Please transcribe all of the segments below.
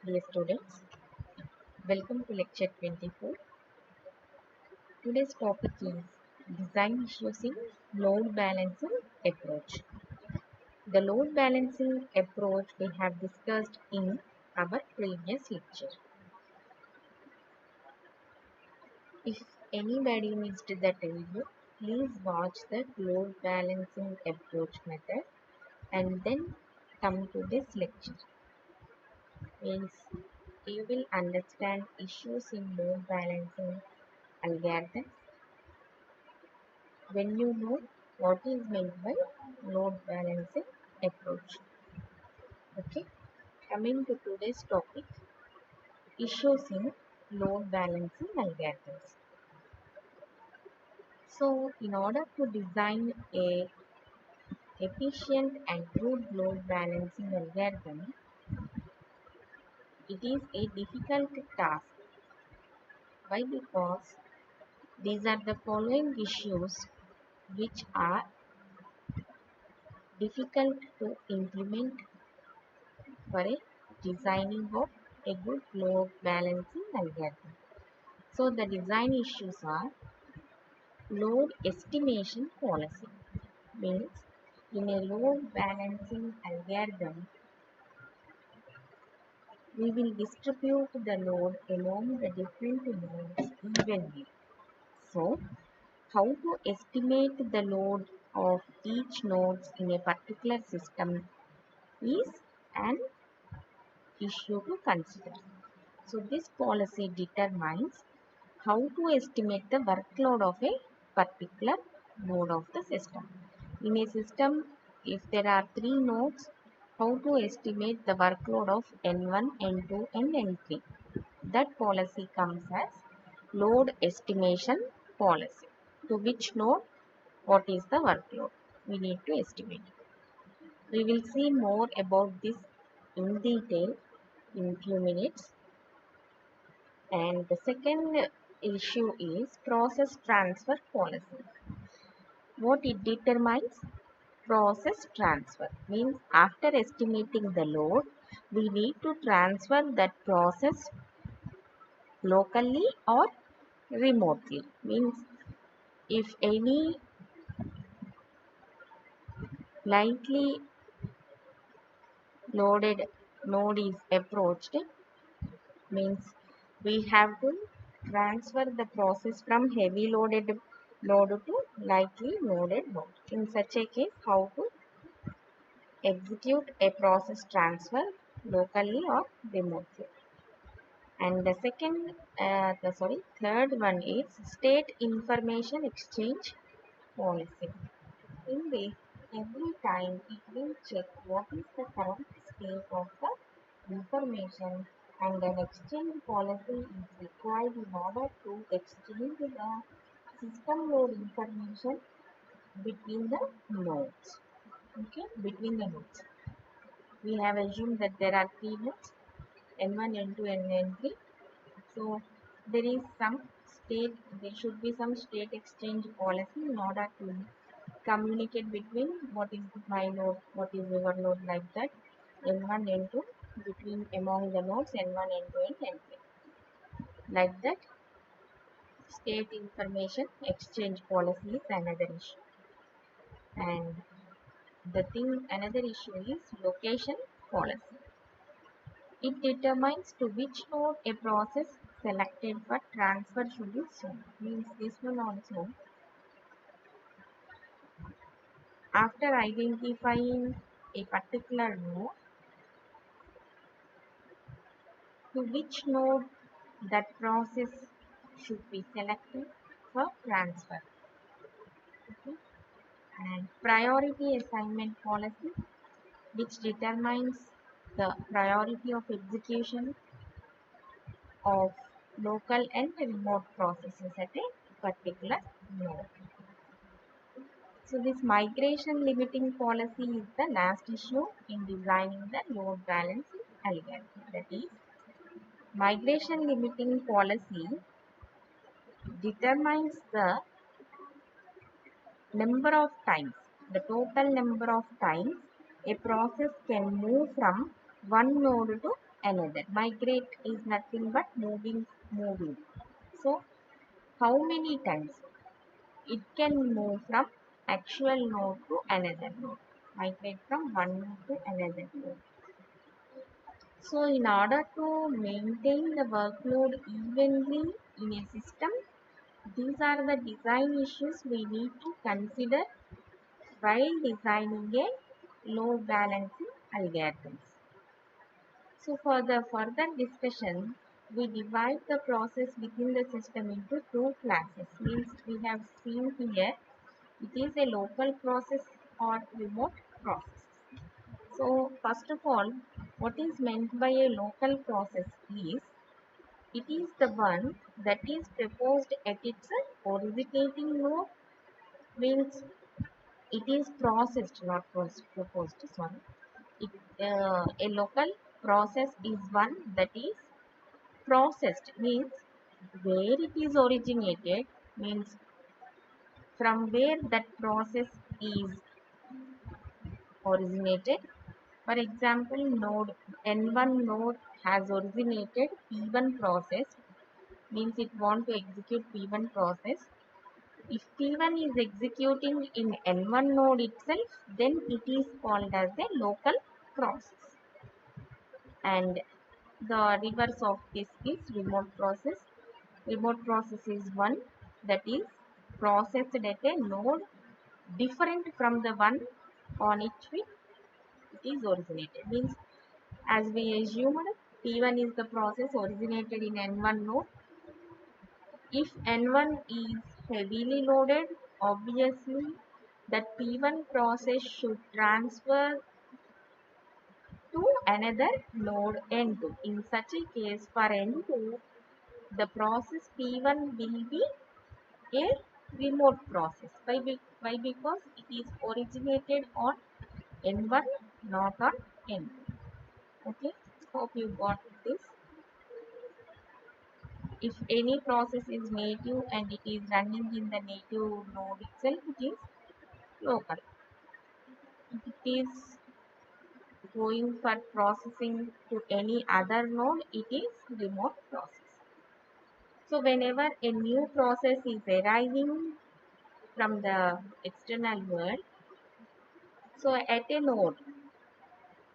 Dear students, welcome to lecture 24. Today's topic is design issues in load balancing approach. The load balancing approach we have discussed in our previous lecture. If anybody missed that video, please watch the load balancing approach method and then come to this lecture. Means you will understand issues in load balancing algorithm when you know what is meant by load balancing approach. Okay, coming to today's topic, issues in load balancing algorithms. So, in order to design a efficient and good load balancing algorithm, it is a difficult task. Why? Because these are the following issues which are difficult to implement for a designing of a good load balancing algorithm. So the design issues are load estimation policy. Means in a load balancing algorithm, we will distribute the load among the different nodes evenly. So how to estimate the load of each node in a particular system is an issue to consider. So this policy determines how to estimate the workload of a particular node of the system. In a system, if there are 3 nodes, how to estimate the workload of N1, N2 and N3. That policy comes as load estimation policy. To which node, what is the workload? We need to estimate. We will see more about this in detail in few minutes. And the second issue is process transfer policy. What it determines? Process transfer means after estimating the load, we need to transfer that process locally or remotely. Means if any lightly loaded node is approached, means we have to transfer the process from heavy loaded node to lightly loaded node. In such a case, how to execute a process transfer locally or remotely. And the third one is state information exchange policy. In this, every time it will check what is the current state of the information, and an exchange policy is required in order to exchange the system load information between the nodes. Okay, between the nodes. We have assumed that there are 3 nodes, N1, N2 and N3. So there is there should be some state exchange policy in order to communicate between what is my node, what is your node, like that. N1, N2 between among the nodes N1, N2 and N3. Like that, state information exchange policy is another issue. And another issue is location policy. It determines to which node a process selected for transfer should be sent. Means this one also, after identifying a particular node, to which node that process should be selected for transfer. Okay. And priority assignment policy, which determines the priority of execution of local and remote processes at a particular node. So this migration limiting policy is the last issue in designing the load balancing algorithm. That is, migration limiting policy determines the number of times, the total number of times a process can move from one node to another. Migrate is nothing but moving. So how many times it can move from actual node to another node, migrate from one node to another node. So in order to maintain the workload evenly in a system, these are the design issues we need to consider while designing a load balancing algorithms. So for the further discussion, we divide the process within the system into two classes. Means we have seen here it is a local process or remote process. So first of all, what is meant by a local process is it is the one that is proposed at its originating node, means it is processed, not proposed, sorry. A local process is one that is processed, means where it is originated, means from where that process is originated. For example, node N1 node has originated P1 process, means it want to execute P1 process. If P1 is executing in N1 node itself, then it is called as a local process. And the reverse of this is remote process. Remote process is one that is processed at a node different from the one on which it is originated. Means as we assumed, P1 is the process originated in N1 node. If N1 is heavily loaded, obviously that P1 process should transfer to another node N2. In such a case, for N2, the process P1 will be a remote process. Why? Because it is originated on N1, not on N2. Okay, hope you got this. If any process is native and it is running in the native node itself, it is local. If it is going for processing to any other node, it is remote process. So whenever a new process is arriving from the external world, so at a node,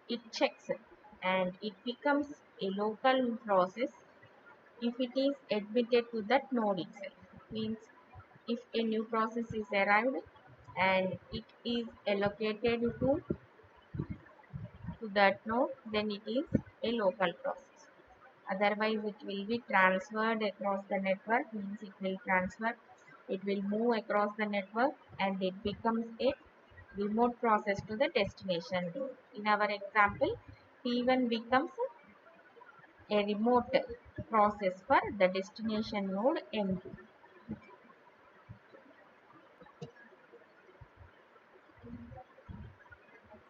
it checks it and it becomes a local process if it is admitted to that node itself. Means if a new process is arrived and it is allocated to that node, then it is a local process. Otherwise it will be transferred across the network, means it will move across the network and it becomes a remote process to the destination node. In our example, P1 becomes a remote process for the destination node N2.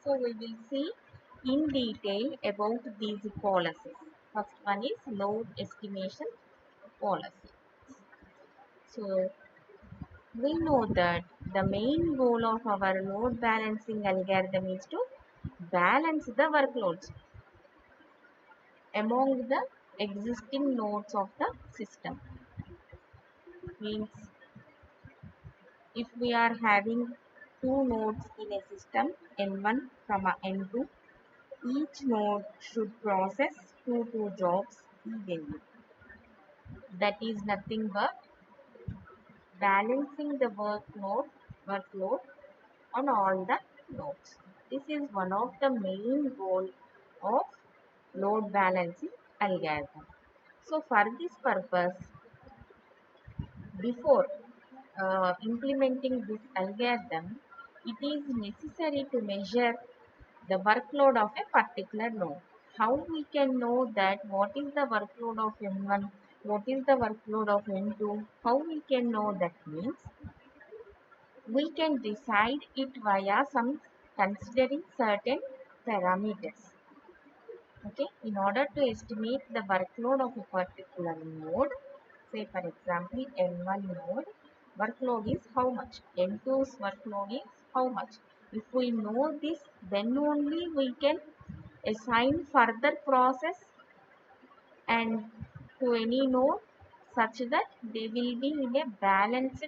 So we will see in detail about these policies. First one is load estimation policy. So we know that the main goal of our load balancing algorithm is to balance the workloads among the existing nodes of the system. Means if we are having two nodes in a system N1, N2, each node should process two jobs evenly. That is nothing but balancing the workload on all the nodes. This is one of the main goal of load balancing algorithm. So for this purpose, before implementing this algorithm, it is necessary to measure the workload of a particular node. How we can know that what is the workload of N1, what is the workload of N2, how we can know that means we can decide it via some considering certain parameters. Okay, in order to estimate the workload of a particular node, say for example N1 node, workload is how much, N2's workload is how much. If we know this, then only we can assign further process and to any node such that they will be in a balanced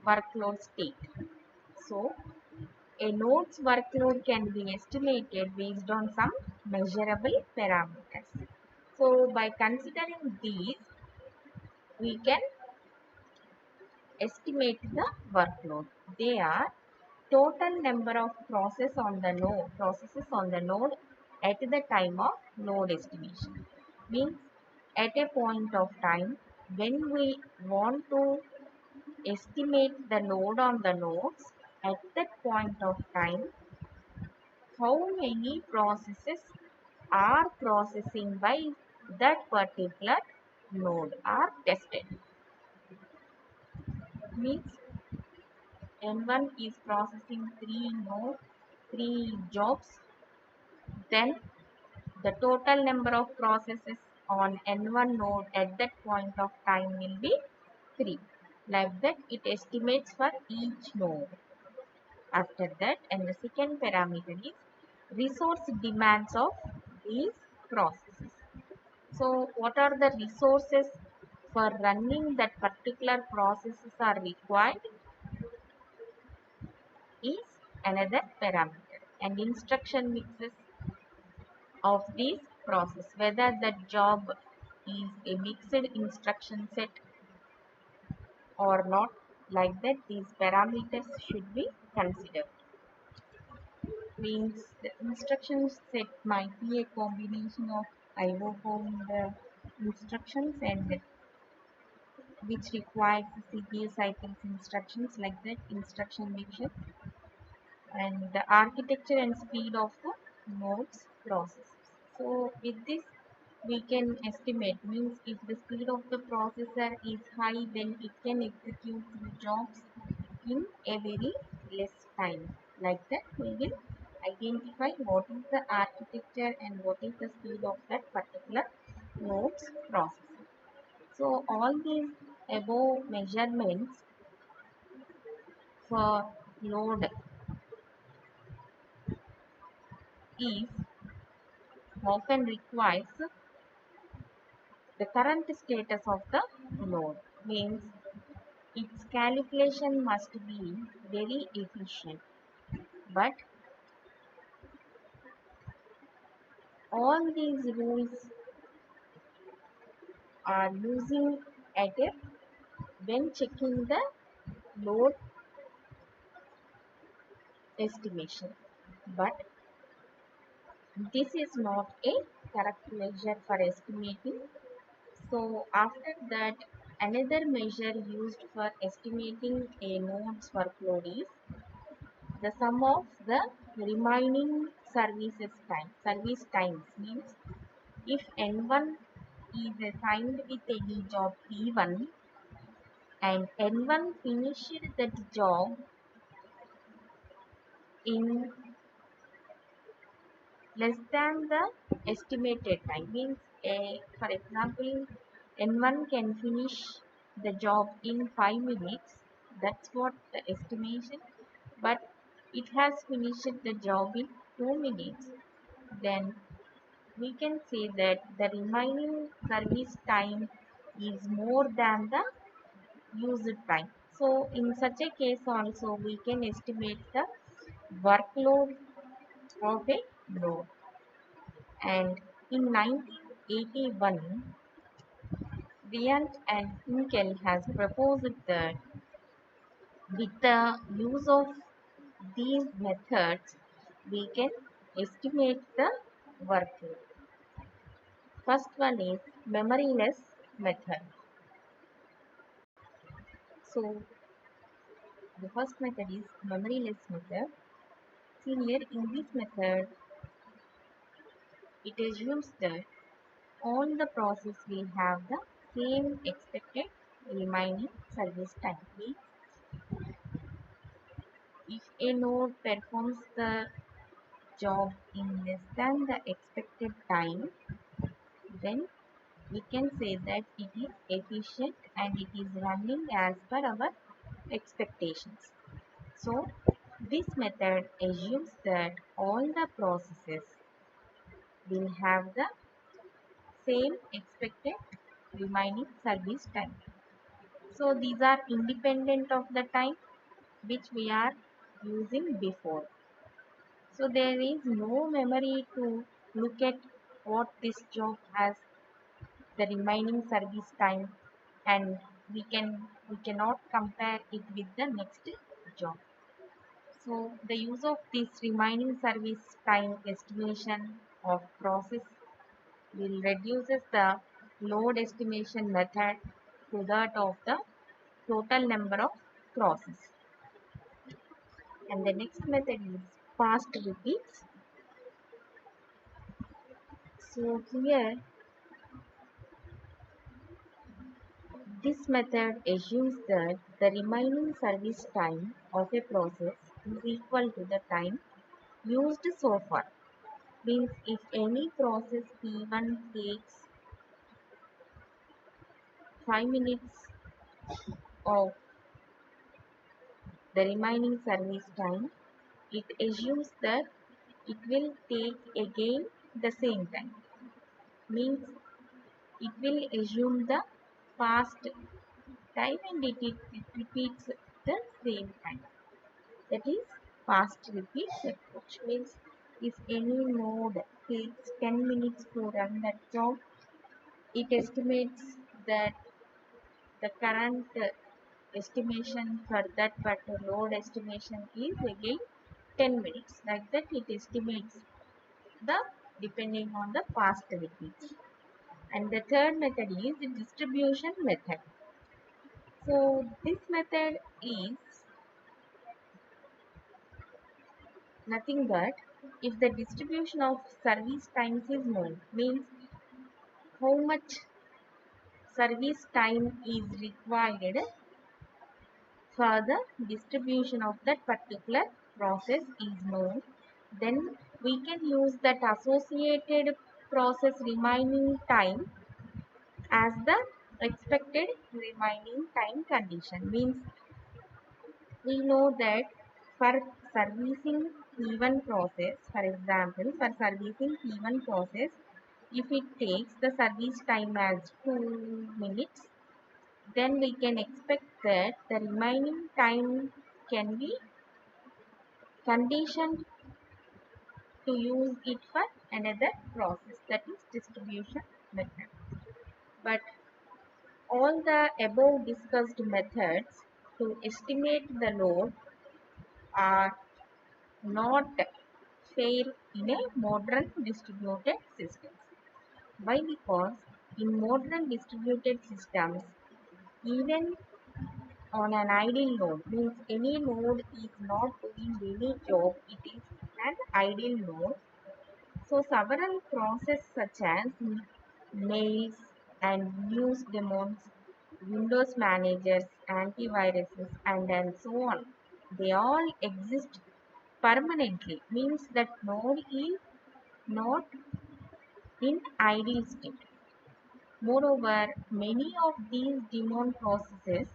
workload state. So, a node's workload can be estimated based on some measurable parameters. So, by considering these, we can estimate the workload. They are total number of processes on the node at the time of node estimation. Means at a point of time when we want to estimate the load on the nodes, at that point of time how many processes are processing by that particular node are tested. Means N1 is processing three jobs, then the total number of processes on N1 node at that point of time will be 3. Like that it estimates for each node. After that, and the second parameter is resource demands of these processes. So what are the resources for running that particular processes are required is another parameter, and instruction mixes of this process, whether that job is a mixed instruction set or not, like that these parameters should be considered. Means the instruction set might be a combination of IO bound instructions and which requires CPU cycles instructions, like that instruction mixture, and the architecture and speed of the nodes processes. So with this we can estimate, means if the speed of the processor is high, then it can execute the jobs in a very less time. Like that we will identify what is the architecture and what is the speed of that particular nodes processor. So all these above measurements for load is often requires the current status of the node, means its calculation must be very efficient, but all these rules are using at a when checking the load estimation, but this is not a correct measure for estimating. So after that, another measure used for estimating a node's workload is the sum of the remaining service times. Means if N1 is assigned with any job P1 and N1 finished that job in less than the estimated time, means for example N1 can finish the job in 5 minutes, that's what the estimation, but it has finished the job in 2 minutes, then we can say that the remaining service time is more than the used time. So in such a case also we can estimate the workload of a node. And in 1981, Bryant and Hinkel has proposed that with the use of these methods, we can estimate the workload. First one is memoryless method. So the first method is memoryless method. See here in this method, it assumes that all the process will have the same expected remaining service time. If a node performs the job in less than the expected time, then we can say that it is efficient and it is running as per our expectations. So, this method assumes that all the processes will have the same expected remaining service time. So these are independent of the time which we are using before. So there is no memory to look at what this job has the remaining service time, and we cannot compare it with the next job. So the use of this remaining service time estimation of process will reduces the load estimation method to that of the total number of process. And the next method is fast repeats. So here this method assumes that the remaining service time of a process is equal to the time used so far. Means if any process P1 takes 5 minutes of the remaining service time, it assumes that it will take again the same time. Means it will assume the fast time and it repeats the same time. That is fast repeat approach. Means if any node takes 10 minutes to run that job, it estimates that the current estimation for that particular load estimation is again 10 minutes. Like that it estimates the depending on the fast repeats. And the third method is the distribution method. So this method is nothing but if the distribution of service times is known, means how much service time is required for the distribution of that particular process is known, then we can use that associated process remaining time as the expected remaining time condition. Means we know that for servicing P1 process, for example, for servicing P1 process, if it takes the service time as 2 minutes, then we can expect that the remaining time can be conditioned to use it for another process, that is distribution method. But all the above discussed methods to estimate the load are not fair in a modern distributed systems. Why? Because in modern distributed systems, even on an idle node, means any node is not doing any job, it is an idle node. So several processes such as mails and news demos, Windows managers, antiviruses, and so on, they all exist permanently. Means that node is not in idle state. Moreover, many of these daemon processes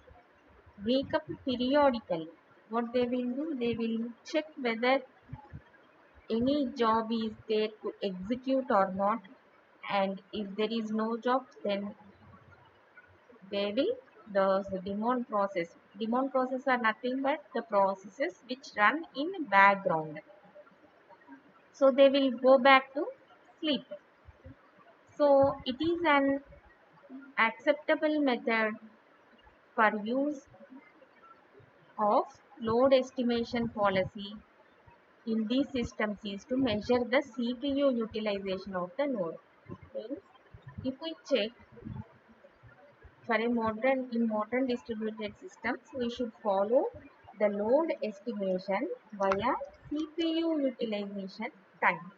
wake up periodically. What they will do, they will check whether any job is there to execute or not, and if there is no job, then they will the demon process are nothing but the processes which run in background, so they will go back to sleep. So it is an acceptable method for use of load estimation policy in these systems is to measure the CPU utilization of the node. Means if we check for a modern distributed systems, we should follow the load estimation via CPU utilization time.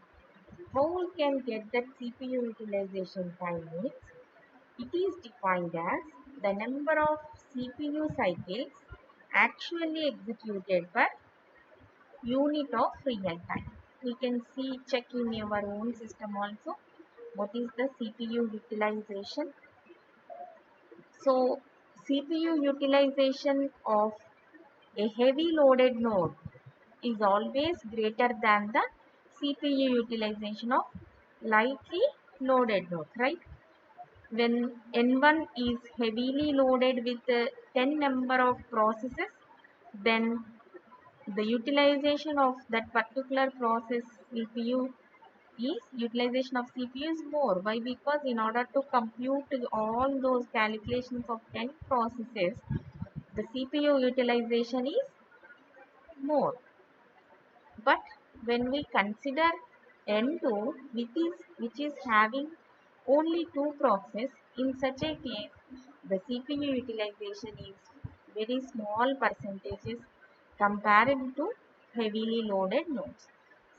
How we can get that CPU utilization time is, it is defined as the number of CPU cycles actually executed per unit of real time. We can see, check in your own system also, what is the CPU utilization. So CPU utilization of a heavy loaded node is always greater than the CPU utilization of lightly loaded node, right? When N1 is heavily loaded with 10 number of processes, then the utilization of that particular process CPU is utilization of CPU is more. Why? Because in order to compute all those calculations of 10 processes, the CPU utilization is more. But when we consider N2, which is having only two processes, in such a case, the CPU utilization is very small percentages compared to heavily loaded nodes.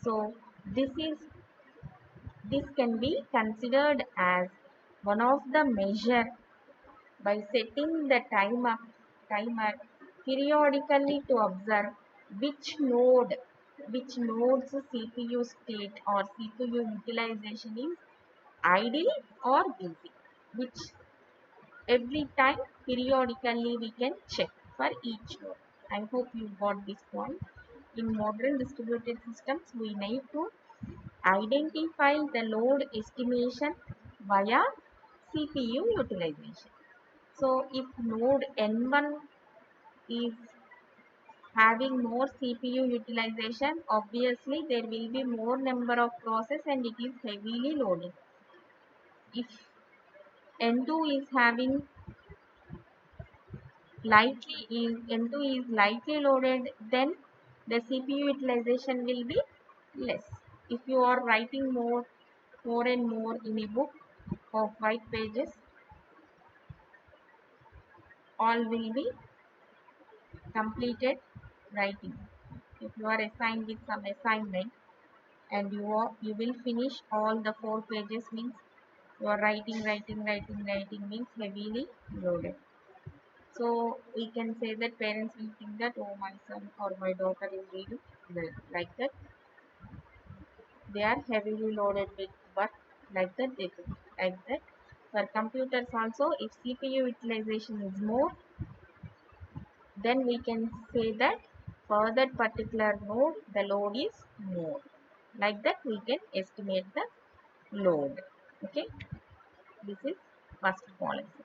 So this can be considered as one of the measure by setting the timer periodically to observe which node's CPU state or CPU utilization is idle or busy, which every time periodically we can check for each node. I hope you got this point. In modern distributed systems, we need to identify the load estimation via CPU utilization. So if node N1 is having more CPU utilization, obviously there will be more number of process and it is heavily loaded. If N2 is having N2 is lightly loaded, then the CPU utilization will be less. If you are writing more and more in a book of white pages, all will be completed writing. If you are assigned with some assignment and you will finish all the 4 pages, means you are writing means heavily loaded. So we can say that parents will think that, oh, my son or my daughter is reading well, like that. They are heavily loaded with, but like that they think like that. For computers also, if CPU utilization is more, then we can say that for that particular node the load is more. Like that we can estimate the load. Okay, this is first policy.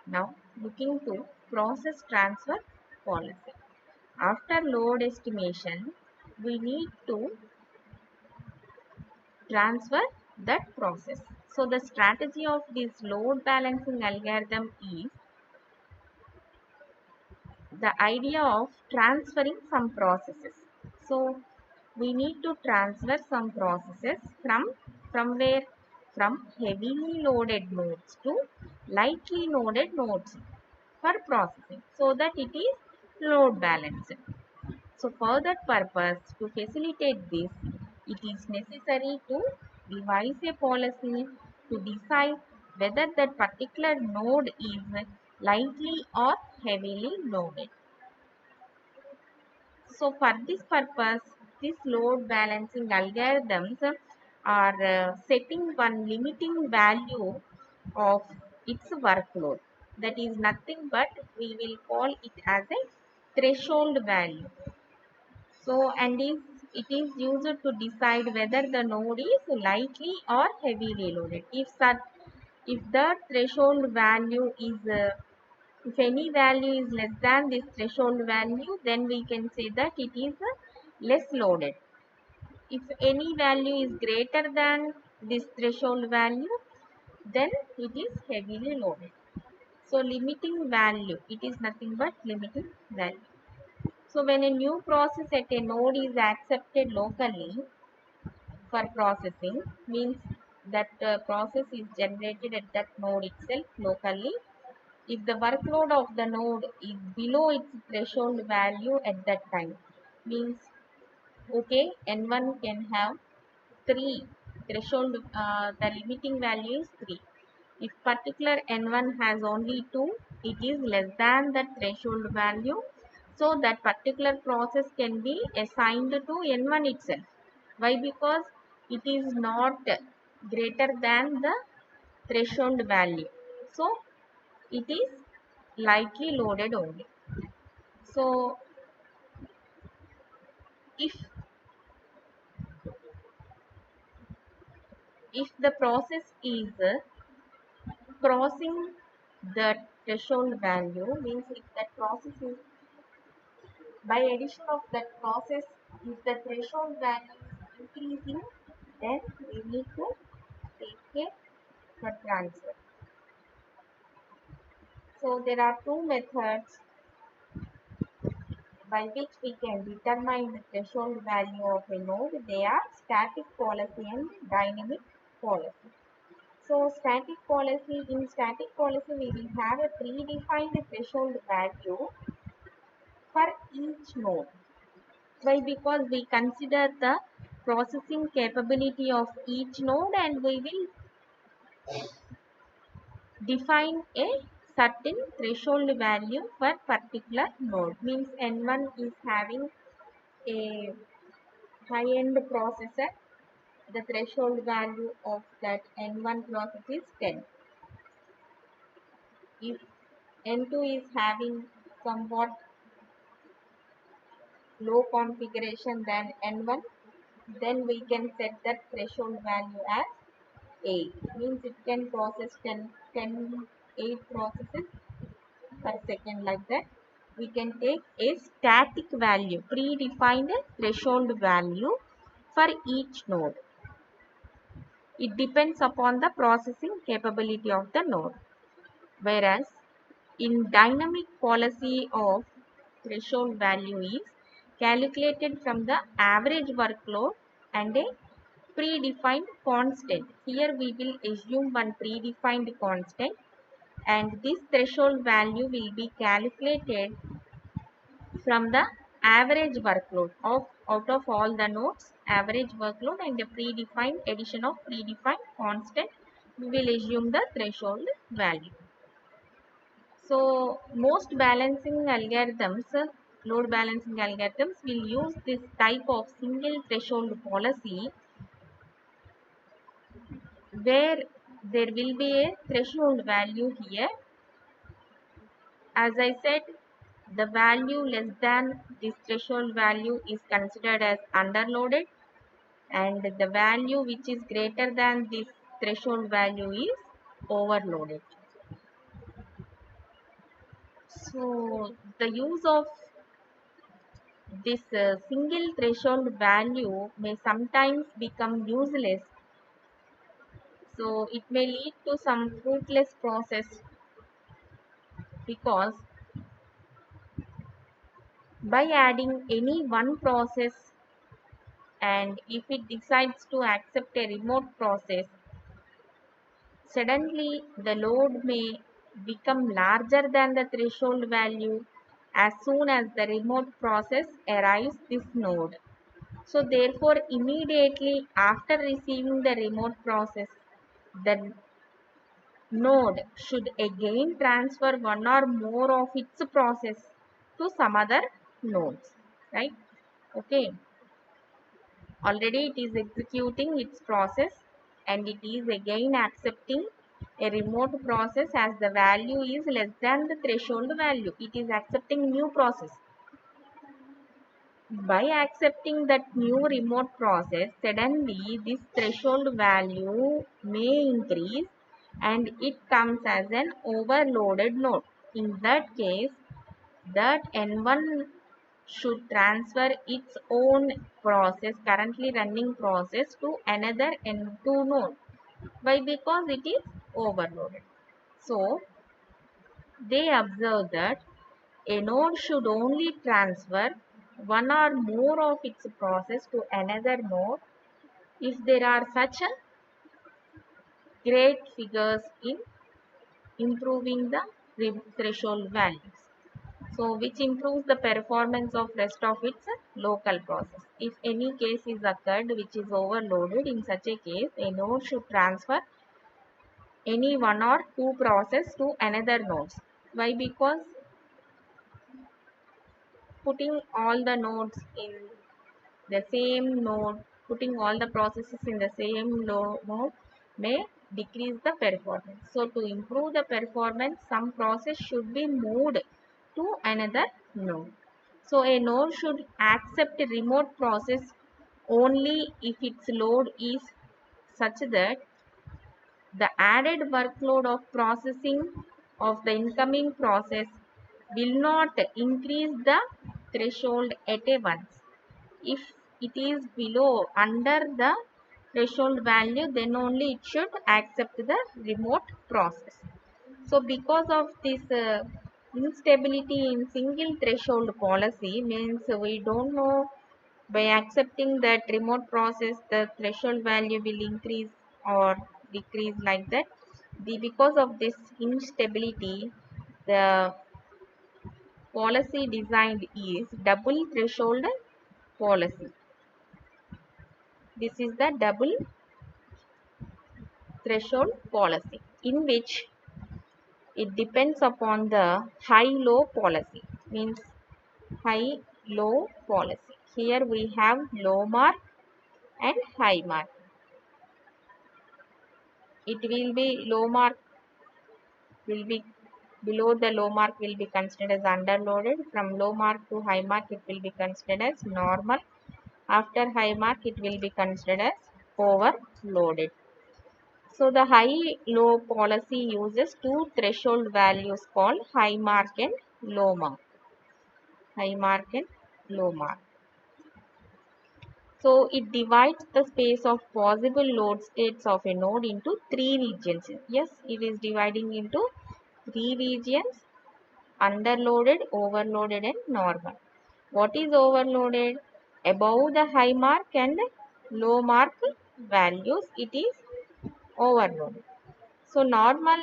Now looking to process transfer policy. After load estimation, we need to transfer that process. So the strategy of this load balancing algorithm is the idea of transferring some processes. So we need to transfer some processes from where? From heavily loaded nodes to lightly loaded nodes for processing, so that it is load balanced. So for that purpose, to facilitate this, it is necessary to devise a policy to decide whether that particular node is lightly or heavily loaded. So for this purpose, these load balancing algorithms are setting one limiting value of its workload. That is nothing but we will call it as a threshold value. So it is used to decide whether the node is lightly or heavily loaded. If the threshold value is if any value is less than this threshold value, then we can say that it is less loaded. If any value is greater than this threshold value, then it is heavily loaded. So limiting value, it is nothing but limiting value. So when a new process at a node is accepted locally for processing, means that process is generated at that node itself locally. If the workload of the node is below its threshold value at that time, means okay, N1 can have 3 threshold, the limiting value is 3. If particular N1 has only 2, it is less than the threshold value. So that particular process can be assigned to N1 itself. Why? Because it is not greater than the threshold value. So it is lightly loaded only. So if the process is crossing the threshold value means if that process is by addition of that process, if the threshold value is increasing, then we need to take it for transfer. So there are two methods by which we can determine the threshold value of a node. They are static policy and dynamic policy. So in static policy we will have a predefined threshold value for each node. Why? Because we consider the processing capability of each node and we will define a certain threshold value for particular node. Means N1 is having a high-end processor. The threshold value of that N1 process is 10. If N2 is having somewhat low configuration than N1, then we can set that threshold value as 8. Means it can process 8 processes per second like that. We can take a static value, predefined threshold value for each node. It depends upon the processing capability of the node. Whereas in dynamic policy of threshold value is calculated from the average workload and a predefined constant. Here we will assume one predefined constant and this threshold value will be calculated from the average workload of out of all the nodes, average workload and the predefined addition of predefined constant. We will assume the threshold value. So most balancing algorithms, load balancing algorithms will use this type of single threshold policy where there will be a threshold value here. As I said, the value less than this threshold value is considered as underloaded and the value which is greater than this threshold value is overloaded. So the use of this single threshold value may sometimes become useless. So it may lead to some fruitless process because by adding any one process and if it decides to accept a remote process, suddenly the load may become larger than the threshold value as soon as the remote process arrives this node. So therefore immediately after receiving the remote process, the node should again transfer one or more of its process to some other nodes, right? Okay, already it is executing its process and it is again accepting a remote process as the value is less than the threshold value. It is accepting new process. By accepting that new remote process, suddenly this threshold value may increase and it comes as an overloaded node. In that case, that N1 should transfer its own process, currently running process, to another N2 node. Why? Because it is overloaded. So, they observe that a node should only transfer one or more of its process to another node if there are such a great figures in improving the threshold values. So which improves the performance of rest of its local process. If any case is occurred which is overloaded, in such a case a node should transfer any one or two process to another nodes. Why? Because putting all the nodes in the same node, putting all the processes in the same node may decrease the performance. So to improve the performance, some process should be moved to another node. So a node should accept a remote process only if its load is such that the added workload of processing of the incoming process will not increase the threshold at a once. If it is below under the threshold value, then only it should accept the remote process. So because of this instability in single threshold policy means we don't know by accepting that remote process the threshold value will increase or decrease like that. Because of this instability, the policy designed is double threshold policy. This is the double threshold policy in which it depends upon the high-low policy, means high-low policy. Here we have low mark and high mark. It will be low mark will be below the low mark will be considered as underloaded. From low mark to high mark it will be considered as normal. After high mark it will be considered as overloaded. So the high-low policy uses two threshold values called high mark and low mark. High mark and low mark. So it divides the space of possible load states of a node into three regions. Yes, it is dividing into three regions: underloaded, overloaded and normal. What is overloaded? Above the high mark and low mark values, it is overloaded. So normal,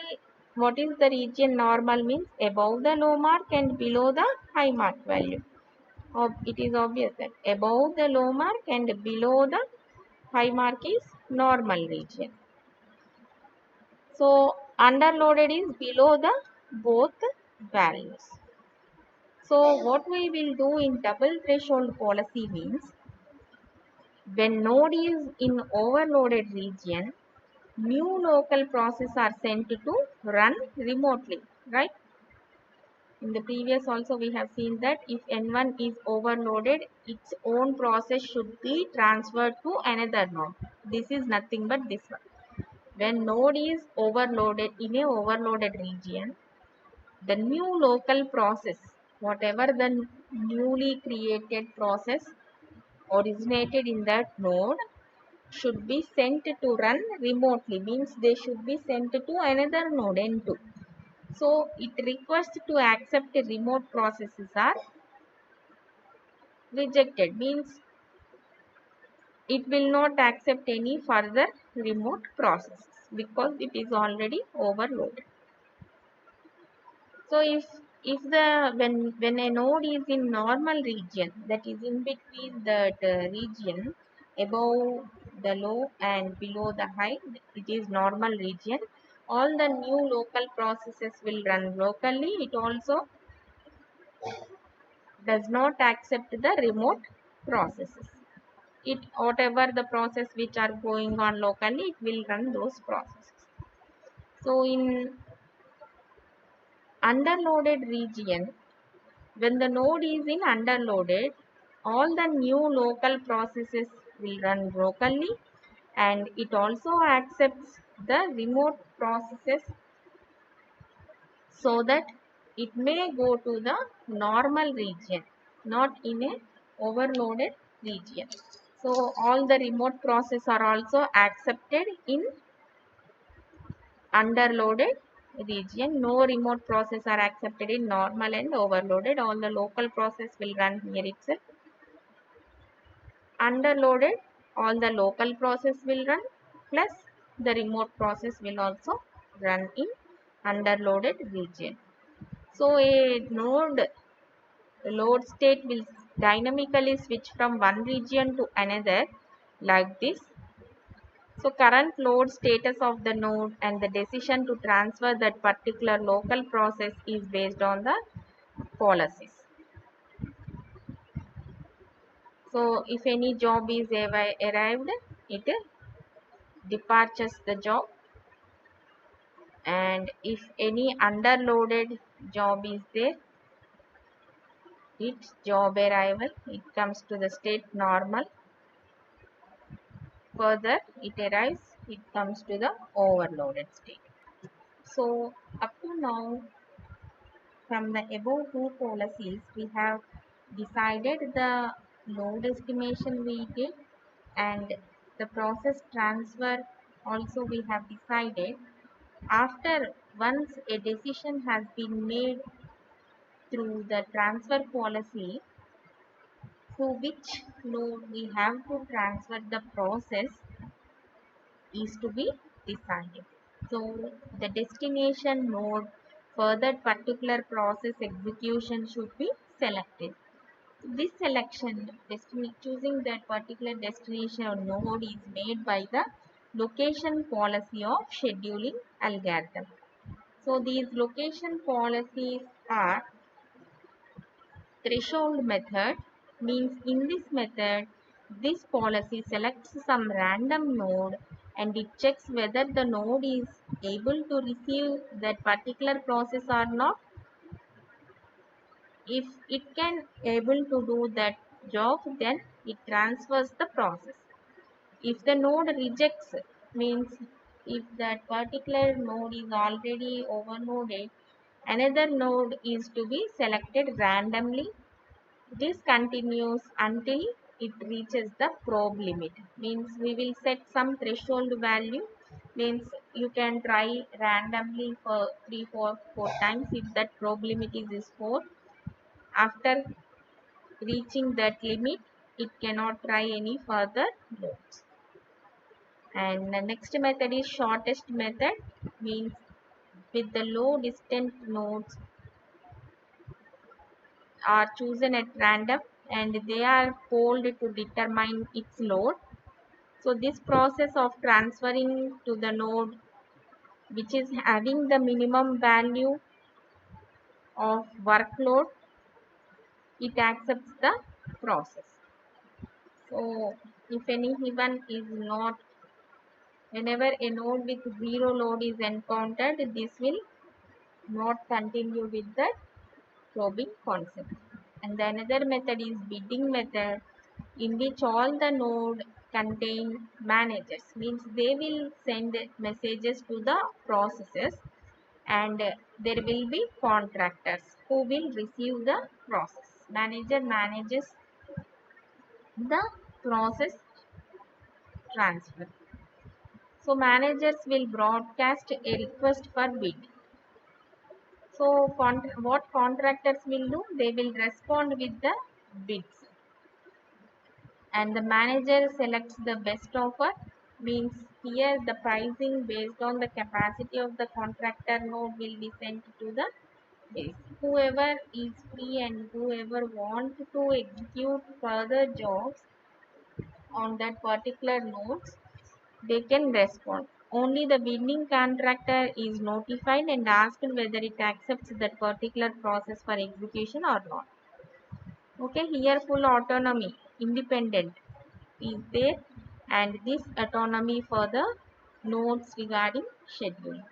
what is the region normal means? Above the low mark and below the high mark value. It is obvious that above the low mark and below the high mark is normal region. So underloaded is below the both values. So what we will do in double threshold policy means when node is in overloaded region, new local process are sent to run remotely, right? In the previous also we have seen that if N1 is overloaded, its own process should be transferred to another node. This is nothing but this one. When node is overloaded in a overloaded region, the new local process, whatever the newly created process originated in that node, should be sent to run remotely, means they should be sent to another node N2. So it requests to accept remote processes are rejected, means it will not accept any further remote processes because it is already overloaded. So if the when a node is in normal region, that is in between that region above the low and below the high, it is normal region. All the new local processes will run locally. It also does not accept the remote processes. It whatever the process which are going on locally, it will run those processes. So in underloaded region, when the node is in underloaded, all the new local processes will run locally and it also accepts the remote processes so that it may go to the normal region, not in a overloaded region. So all the remote processes are also accepted in underloaded region. No remote process are accepted in normal and overloaded. All the local process will run here itself. Underloaded, all the local process will run plus the remote process will also run in underloaded region. So a node load state will dynamically switch from one region to another like this. So current load status of the node and the decision to transfer that particular local process is based on the policies. So if any job is arrived, it departures the job, and if any underloaded job is there, its job arrival, it comes to the state normal. Further, it arrives it comes to the overloaded state. So up to now, from the above two policies, we have decided the load estimation we did, and the process transfer also we have decided. After once a decision has been made through the transfer policy, through which node we have to transfer the process is to be decided. So the destination node for that particular process execution should be selected. This selection, choosing that particular destination node is made by the location policy of scheduling algorithm. So these location policies are threshold method, means in this method, this policy selects some random node and it checks whether the node is able to receive that particular process or not. If it can able to do that job, then it transfers the process. If the node rejects, means if that particular node is already overloaded, another node is to be selected randomly. This continues until it reaches the probe limit. Means we will set some threshold value. Means you can try randomly for 3, 4 times. If that probe limit is 4, after reaching that limit, it cannot try any further nodes. And the next method is shortest method. Means with the low distant nodes are chosen at random and they are polled to determine its load. So this process of transferring to the node which is having the minimum value of workload, it accepts the process. So if any given is not, whenever a node with zero load is encountered, this will not continue with the probing concept. And the another method is bidding method, in which all the node contain managers, means they will send messages to the processes, and there will be contractors who will receive the process. Manager manages the process transfer. So managers will broadcast a request for bid. So what contractors will do, they will respond with the bids, and the manager selects the best offer. Means here the pricing based on the capacity of the contractor node will be sent to the base. Whoever is free and whoever want to execute further jobs on that particular nodes, they can respond. Only the winning contractor is notified and asked whether it accepts that particular process for execution or not. Okay, here full autonomy, independent is there, and this autonomy for the nodes regarding scheduling.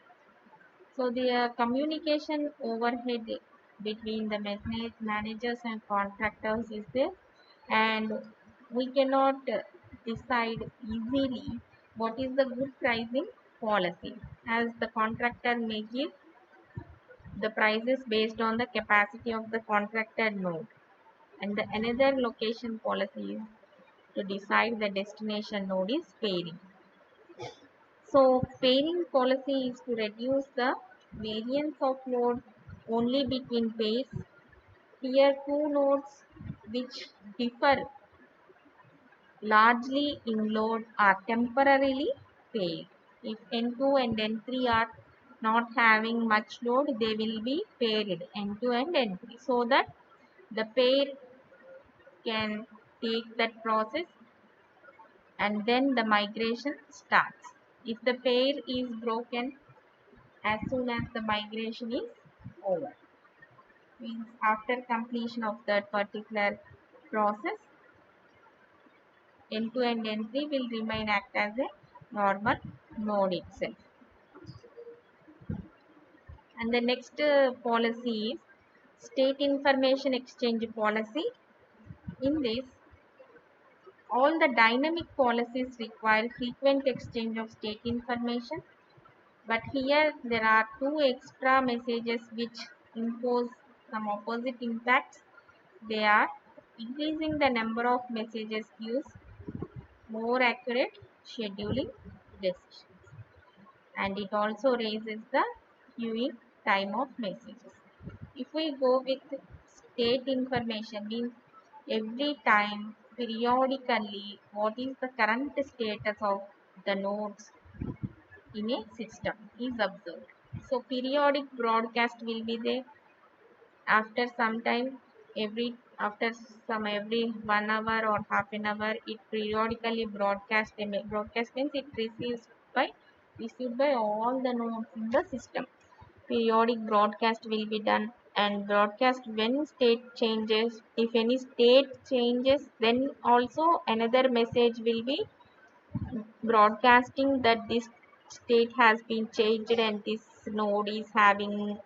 So the communication overhead between the managers and contractors is there, and we cannot decide easily what is the good pricing policy, as the contractor may give the prices based on the capacity of the contracted node, and the another location policy is to decide the destination node is pairing. So pairing policy is to reduce the variance of load only between pairs. Here two nodes which differ largely in load are temporarily paired. If N2 and N3 are not having much load, they will be paired N2 and N3, so that the pair can take that process and then the migration starts. If the pair is broken as soon as the migration is over, means after completion of that particular process, N2 and N3 will remain act as a normal node itself. And the next policy is state information exchange policy. In this, All the dynamic policies require frequent exchange of state information, but here there are two extra messages which impose some opposite impacts. They are increasing the number of messages gives more accurate scheduling decisions, and it also raises the queuing time of messages. If we go with state information, means every time periodically what is the current status of the nodes in a system is observed. So periodic broadcast will be there after some time, every after some every 1 hour or half an hour it periodically broadcast means it received by all the nodes in the system. Periodic broadcast will be done, and broadcast when state changes. If any state changes, then also another message will be broadcasting that this state has been changed and this node is having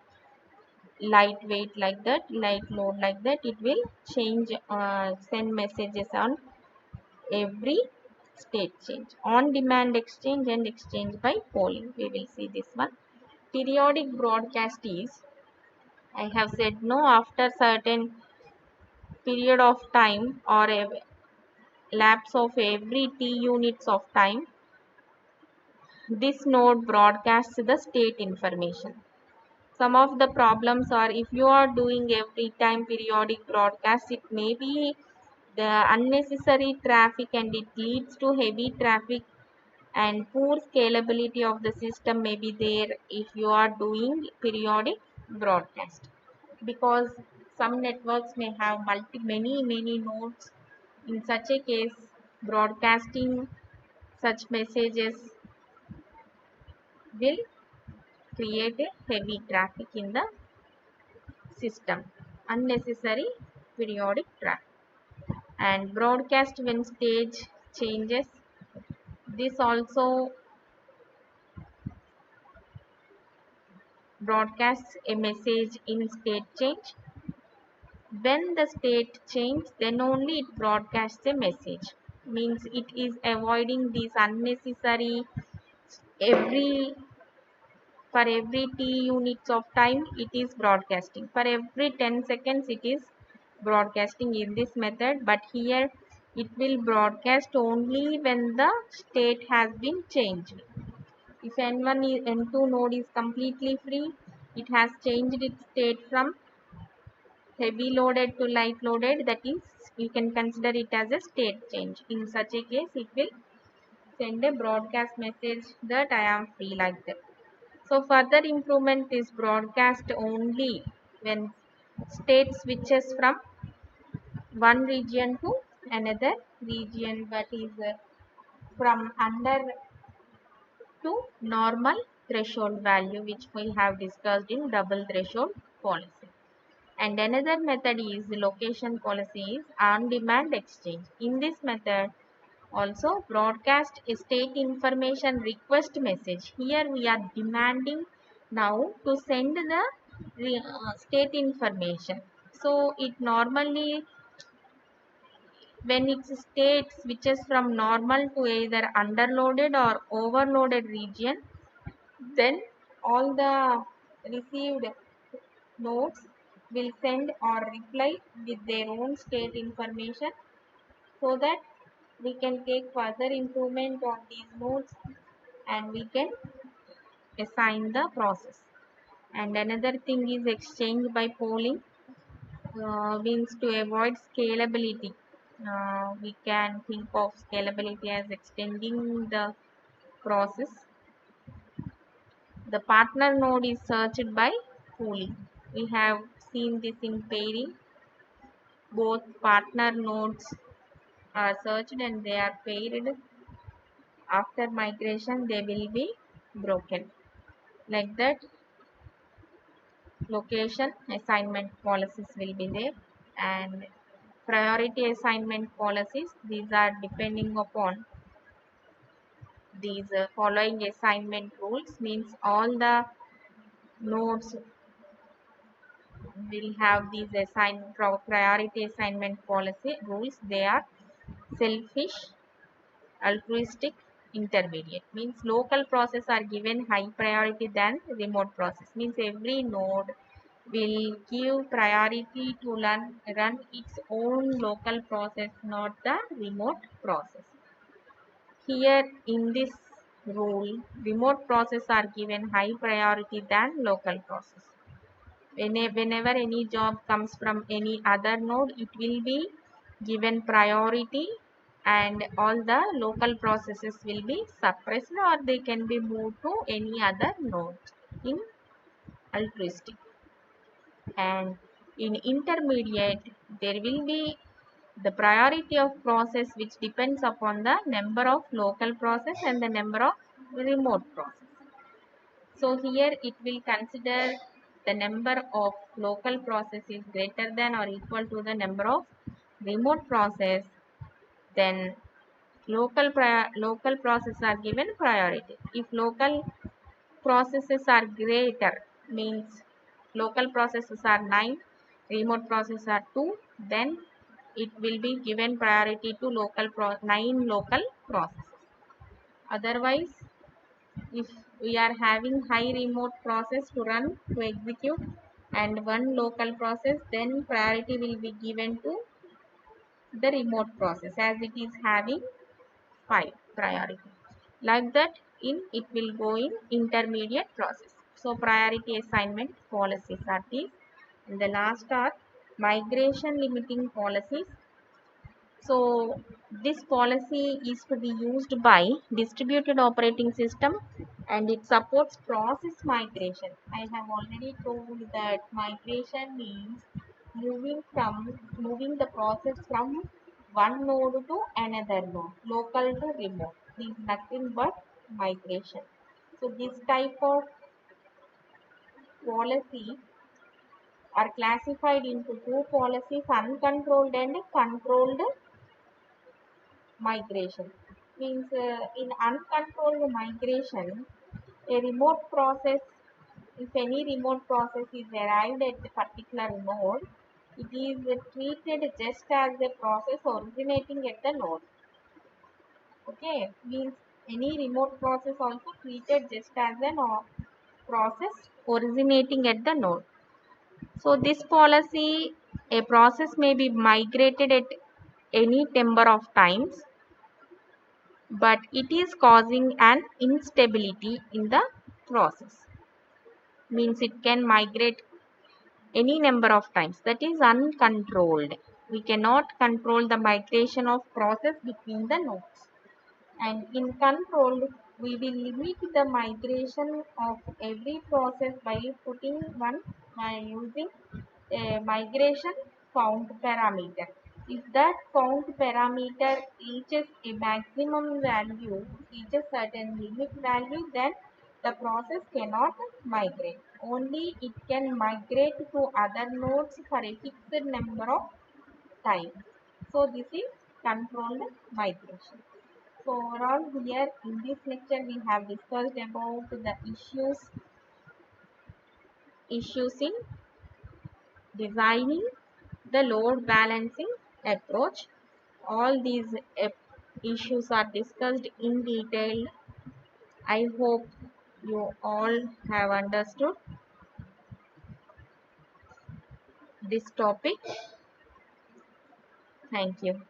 lightweight like that, light load like that. It will change, send messages on every state change. On demand exchange and exchange by polling, we will see this one. Periodic broadcast is, I have said no, after certain period of time or a lapse of every t units of time, this node broadcasts the state information. Some of the problems are, if you are doing every time periodic broadcast, it may be the unnecessary traffic and it leads to heavy traffic, and poor scalability of the system may be there if you are doing periodic broadcast, because some networks may have many nodes. In such a case, broadcasting such messages will create a heavy traffic in the system, unnecessary periodic traffic. And broadcast when stage changes, this also broadcasts a message in state change. When the state change, then only it broadcasts a message, means it is avoiding these unnecessary, every for every t units of time it is broadcasting, for every 10 seconds it is broadcasting in this method. But here it will broadcast only when the state has been changed. If n1 is n2 node is completely free, it has changed its state from heavy loaded to light loaded, that is, you can consider it as a state change. In such a case, it will send a broadcast message that I am free, like that. So further improvement is broadcast only when state switches from one region to another region, that is from under to normal threshold value, which we have discussed in double threshold policy. And another method is location policy, is on demand exchange. In this method also broadcast a state information request message. Here we are demanding now to send the state information. So it normally, when its state switches from normal to either underloaded or overloaded region, then all the received nodes will send or reply with their own state information, so that we can take further improvement on these nodes and we can assign the process. And another thing is exchange by polling, means to avoid scalability. We can think of scalability as extending the process. The partner node is searched by pooling. We have seen this in pairing. Both partner nodes are searched and they are paired. After migration, they will be broken. Like that, location assignment policies will be there, and priority assignment policies, these are depending upon these following assignment rules, means all the nodes will have these priority assignment policy rules. They are selfish, altruistic, intermediate. Means local process are given high priority than remote process. Means every node will give priority to run its own local process, not the remote process. Here in this rule, remote process are given high priority than local process. Whenever any job comes from any other node, it will be given priority and all the local processes will be suppressed or they can be moved to any other node in altruistic. And in intermediate, there will be the priority of process which depends upon the number of local process and the number of remote process. So here it will consider the number of local process is greater than or equal to the number of remote process, then local process are given priority. If local processes are greater, means local processes are 9, remote processes are 2, then it will be given priority to 9 local processes. Otherwise, if we are having high remote process to run to execute and one local process, then priority will be given to the remote process as it is having 5 priority. Like that, it will go in intermediate process. So priority assignment policies are these. And the last are migration limiting policies. So this policy is to be used by distributed operating system and it supports process migration. I have already told that migration means moving the process from one node to another node, local to remote. This is nothing but migration. So this type of policy are classified into two policies, uncontrolled and controlled migration. Means in uncontrolled migration, a remote process, if any remote process is arrived at a particular node, it is treated just as a process originating at the node. Okay, means any remote process also treated just as a process originating at the node. So this policy, a process may be migrated at any number of times, but it is causing an instability in the process. Means it can migrate any number of times, that is uncontrolled. We cannot control the migration of process between the nodes. And in controlled, we will limit the migration of every process by using a migration count parameter. If that count parameter reaches a maximum value, reaches certain limit value, then the process cannot migrate. Only it can migrate to other nodes for a fixed number of time. So this is controlled migration. So overall here in this lecture we have discussed about the issues in designing the load balancing approach. All these issues are discussed in detail. I hope you all have understood this topic. Thank you.